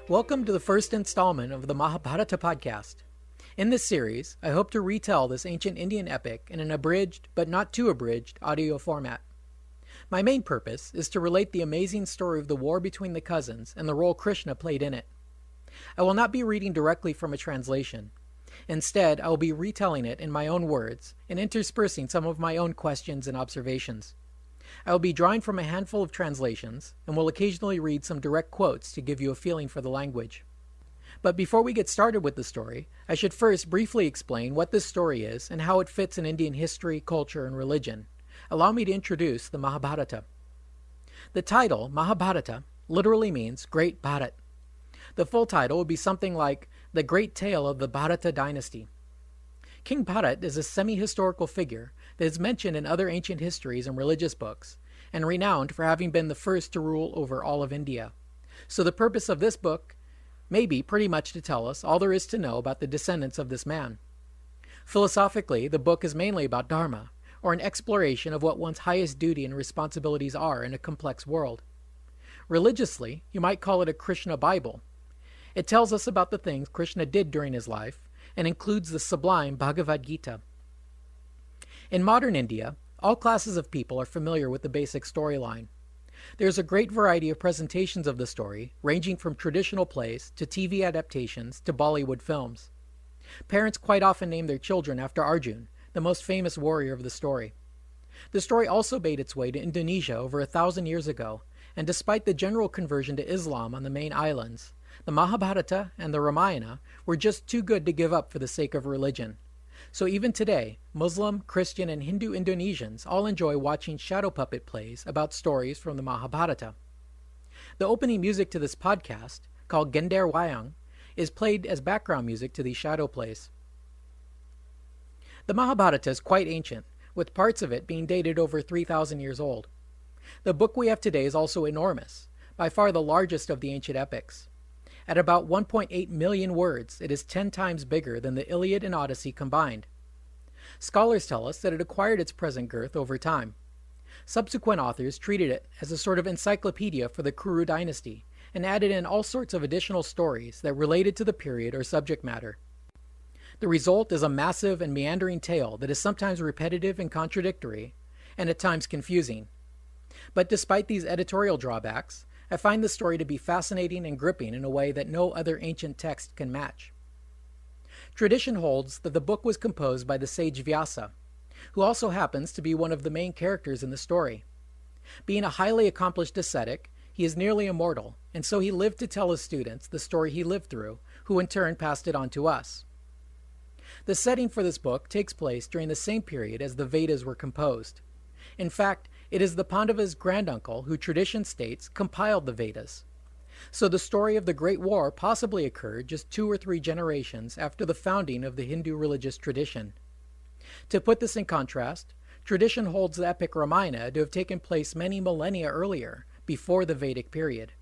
Welcome to the first installment of the Mahabharata podcast. In this series, I hope to retell this ancient Indian epic in an abridged, but not too abridged, audio format. My main purpose is to relate the amazing story of the war between the cousins and the role Krishna played in it. I will not be reading directly from a translation. Instead, I will be retelling it in my own words and interspersing some of my own questions and observations. I will be drawing from a handful of translations and will occasionally read some direct quotes to give you a feeling for the language. But before we get started with the story, I should first briefly explain what this story is and how it fits in Indian history, culture, and religion. Allow me to introduce the Mahabharata. The title, Mahabharata, literally means Great Bharat. The full title would be something like The Great Tale of the Bharata Dynasty. King Bharat is a semi-historical figure that is mentioned in other ancient histories and religious books, and renowned for having been the first to rule over all of India. So the purpose of this book may be pretty much to tell us all there is to know about the descendants of this man. Philosophically, the book is mainly about Dharma, or an exploration of what one's highest duty and responsibilities are in a complex world. Religiously, you might call it a Krishna Bible. It tells us about the things Krishna did during his life, and includes the sublime Bhagavad Gita. In modern India, all classes of people are familiar with the basic storyline. There's a great variety of presentations of the story, ranging from traditional plays to TV adaptations to Bollywood films. Parents quite often name their children after Arjun, the most famous warrior of the story. The story also made its way to Indonesia over 1,000 years ago, and despite the general conversion to Islam on the main islands, the Mahabharata and the Ramayana were just too good to give up for the sake of religion. So even today, Muslim, Christian, and Hindu Indonesians all enjoy watching shadow puppet plays about stories from the Mahabharata. The opening music to this podcast, called Gender Wayang, is played as background music to these shadow plays. The Mahabharata is quite ancient, with parts of it being dated over 3,000 years old. The book we have today is also enormous, by far the largest of the ancient epics. At about 1.8 million words, it is 10 times bigger than the Iliad and Odyssey combined. Scholars tell us that it acquired its present girth over time. Subsequent authors treated it as a sort of encyclopedia for the Kuru dynasty, and added in all sorts of additional stories that related to the period or subject matter. The result is a massive and meandering tale that is sometimes repetitive and contradictory, and at times confusing. But despite these editorial drawbacks, I find the story to be fascinating and gripping in a way that no other ancient text can match. Tradition holds that the book was composed by the sage Vyasa, who also happens to be one of the main characters in the story. Being a highly accomplished ascetic, he is nearly immortal, and so he lived to tell his students the story he lived through, who in turn passed it on to us. The setting for this book takes place during the same period as the Vedas were composed. In fact, it is the Pandava's granduncle who tradition states compiled the Vedas. So the story of the Great War possibly occurred just 2 or 3 generations after the founding of the Hindu religious tradition. To put this in contrast, tradition holds the epic Ramayana to have taken place many millennia earlier, before the Vedic period.